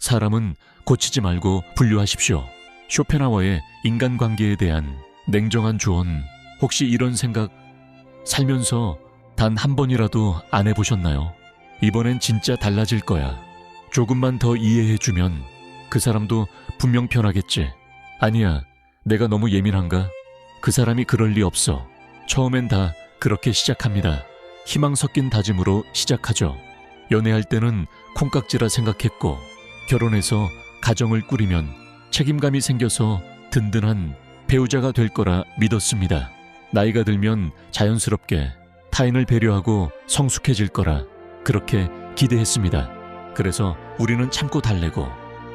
사람은 고치지 말고 분류하십시오. 쇼펜하워의 인간관계에 대한 냉정한 조언, 혹시 이런 생각 살면서 단 한 번이라도 안 해보셨나요? 이번엔 진짜 달라질 거야. 조금만 더 이해해주면 그 사람도 분명 변하겠지. 아니야, 내가 너무 예민한가? 그 사람이 그럴 리 없어. 처음엔 다 그렇게 시작합니다. 희망 섞인 다짐으로 시작하죠. 연애할 때는 콩깍지라 생각했고, 결혼해서 가정을 꾸리면 책임감이 생겨서 든든한 배우자가 될 거라 믿었습니다. 나이가 들면 자연스럽게 타인을 배려하고 성숙해질 거라 그렇게 기대했습니다. 그래서 우리는 참고 달래고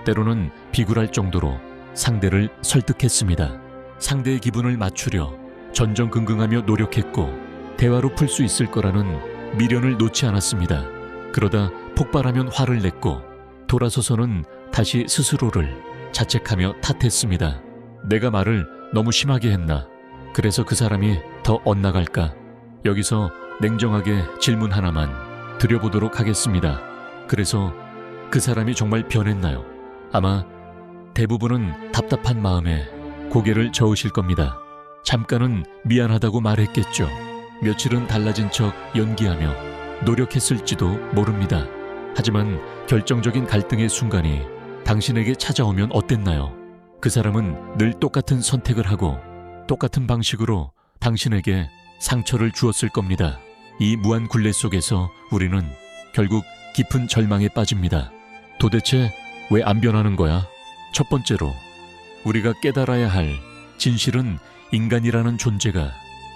때로는 비굴할 정도로 상대를 설득했습니다. 상대의 기분을 맞추려 전전긍긍하며 노력했고 대화로 풀 수 있을 거라는 미련을 놓지 않았습니다. 그러다 폭발하면 화를 냈고 돌아서서는 다시 스스로를 자책하며 탓했습니다. 내가 말을 너무 심하게 했나? 그래서 그 사람이 더 엇나갈까? 여기서 냉정하게 질문 하나만 드려보도록 하겠습니다. 그래서 그 사람이 정말 변했나요? 아마 대부분은 답답한 마음에 고개를 저으실 겁니다. 잠깐은 미안하다고 말했겠죠. 며칠은 달라진 척 연기하며 노력했을지도 모릅니다. 하지만 결정적인 갈등의 순간이 당신에게 찾아오면 어땠나요? 그 사람은 늘 똑같은 선택을 하고 똑같은 방식으로 당신에게 상처를 주었을 겁니다. 이 무한 굴레 속에서 우리는 결국 깊은 절망에 빠집니다. 도대체 왜 안 변하는 거야? 첫 번째로 우리가 깨달아야 할 진실은 인간이라는 존재가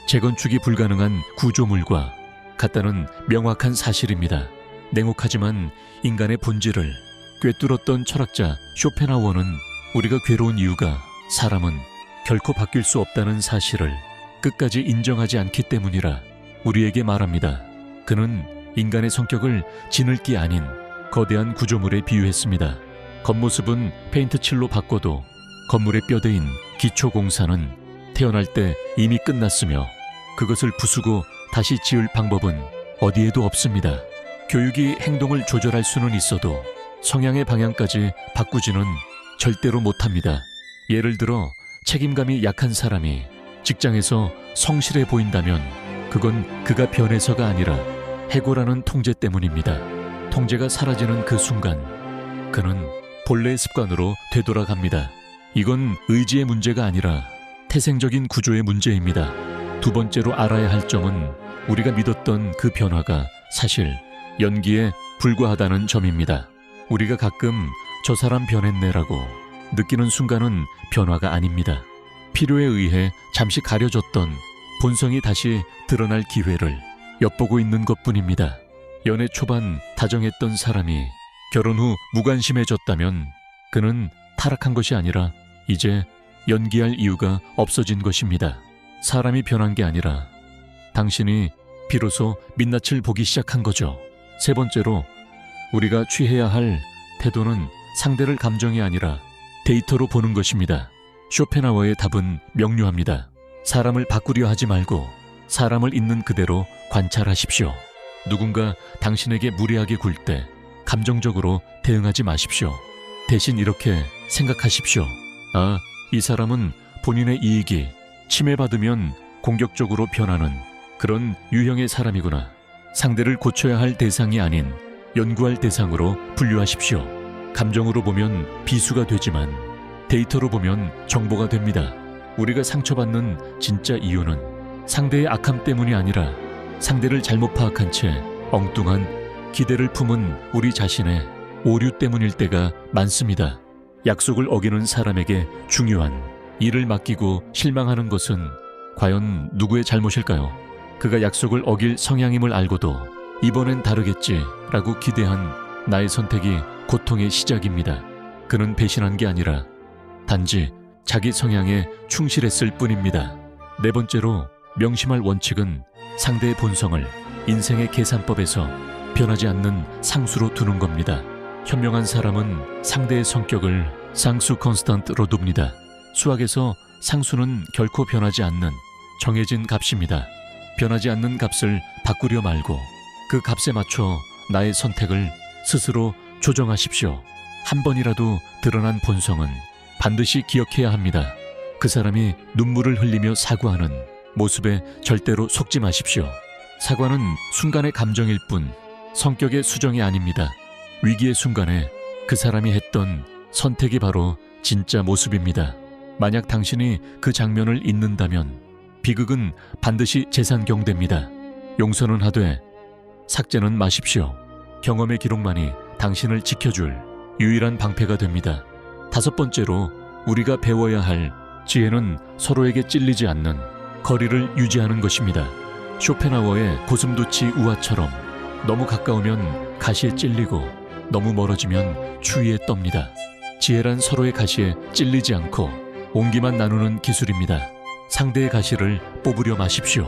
재건축이 불가능한 구조물과 같다는 명확한 사실입니다. 냉혹하지만 인간의 본질을 꿰뚫었던 철학자 쇼펜하워는 우리가 괴로운 이유가 사람은 결코 바뀔 수 없다는 사실을 끝까지 인정하지 않기 때문이라 우리에게 말합니다. 그는 인간의 성격을 지늘기 아닌 거대한 구조물에 비유했습니다. 겉모습은 페인트칠로 바꿔도 건물의 뼈대인 기초공사는 태어날 때 이미 끝났으며 그것을 부수고 다시 지을 방법은 어디에도 없습니다. 교육이 행동을 조절할 수는 있어도 성향의 방향까지 바꾸지는 절대로 못합니다. 예를 들어 책임감이 약한 사람이 직장에서 성실해 보인다면 그건 그가 변해서가 아니라 해고라는 통제 때문입니다. 통제가 사라지는 그 순간 그는 본래의 습관으로 되돌아갑니다. 이건 의지의 문제가 아니라 태생적인 구조의 문제입니다. 두 번째로 알아야 할 점은 우리가 믿었던 그 변화가 사실 연기에 불과하다는 점입니다. 우리가 가끔 저 사람 변했네라고 느끼는 순간은 변화가 아닙니다. 필요에 의해 잠시 가려졌던 본성이 다시 드러날 기회를 엿보고 있는 것뿐입니다. 연애 초반 다정했던 사람이 결혼 후 무관심해졌다면 그는 타락한 것이 아니라 이제 연기할 이유가 없어진 것입니다. 사람이 변한 게 아니라 당신이 비로소 민낯을 보기 시작한 거죠. 세 번째로 우리가 취해야 할 태도는 상대를 감정이 아니라 데이터로 보는 것입니다. 쇼펜하워의 답은 명료합니다. 사람을 바꾸려 하지 말고 사람을 있는 그대로 관찰하십시오. 누군가 당신에게 무례하게 굴 때 감정적으로 대응하지 마십시오. 대신 이렇게 생각하십시오. 아, 이 사람은 본인의 이익이 침해받으면 공격적으로 변하는 그런 유형의 사람이구나. 상대를 고쳐야 할 대상이 아닌 연구할 대상으로 분류하십시오. 감정으로 보면 비수가 되지만 데이터로 보면 정보가 됩니다. 우리가 상처받는 진짜 이유는 상대의 악함 때문이 아니라 상대를 잘못 파악한 채 엉뚱한 기대를 품은 우리 자신의 오류 때문일 때가 많습니다. 약속을 어기는 사람에게 중요한 일을 맡기고 실망하는 것은 과연 누구의 잘못일까요? 그가 약속을 어길 성향임을 알고도 이번엔 다르겠지라고 기대한 나의 선택이 고통의 시작입니다. 그는 배신한 게 아니라 단지 자기 성향에 충실했을 뿐입니다. 네 번째로 명심할 원칙은 상대의 본성을 인생의 계산법에서 변하지 않는 상수로 두는 겁니다. 현명한 사람은 상대의 성격을 상수 컨스탄트로 둡니다. 수학에서 상수는 결코 변하지 않는 정해진 값입니다. 변하지 않는 값을 바꾸려 말고 그 값에 맞춰 나의 선택을 스스로 조정하십시오. 한 번이라도 드러난 본성은 반드시 기억해야 합니다. 그 사람이 눈물을 흘리며 사과하는 모습에 절대로 속지 마십시오. 사과는 순간의 감정일 뿐 성격의 수정이 아닙니다. 위기의 순간에 그 사람이 했던 선택이 바로 진짜 모습입니다. 만약 당신이 그 장면을 잊는다면 비극은 반드시 재산경됩니다. 용서는 하되 삭제는 마십시오. 경험의 기록만이 당신을 지켜줄 유일한 방패가 됩니다. 5번째로 우리가 배워야 할 지혜는 서로에게 찔리지 않는 거리를 유지하는 것입니다. 쇼펜하워의 고슴도치 우화처럼 너무 가까우면 가시에 찔리고 너무 멀어지면 추위에 떱니다. 지혜란 서로의 가시에 찔리지 않고 온기만 나누는 기술입니다. 상대의 가시를 뽑으려 마십시오.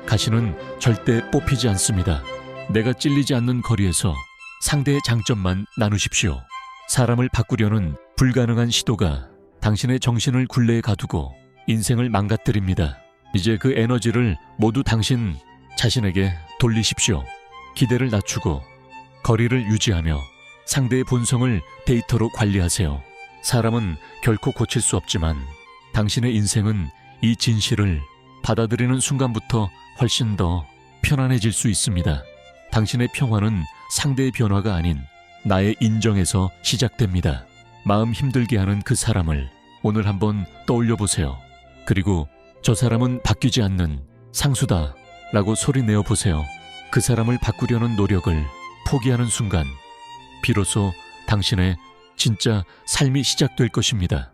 가시는 절대 뽑히지 않습니다. 내가 찔리지 않는 거리에서 상대의 장점만 나누십시오. 사람을 바꾸려는 불가능한 시도가 당신의 정신을 굴레에 가두고 인생을 망가뜨립니다. 이제 그 에너지를 모두 당신 자신에게 돌리십시오. 기대를 낮추고 거리를 유지하며 상대의 본성을 데이터로 관리하세요. 사람은 결코 고칠 수 없지만 당신의 인생은 이 진실을 받아들이는 순간부터 훨씬 더 편안해질 수 있습니다. 당신의 평화는 상대의 변화가 아닌 나의 인정에서 시작됩니다. 마음 힘들게 하는 그 사람을 오늘 한번 떠올려 보세요. 그리고 저 사람은 바뀌지 않는 상수다 라고 소리 내어 보세요. 그 사람을 바꾸려는 노력을 포기하는 순간 비로소 당신의 진짜 삶이 시작될 것입니다.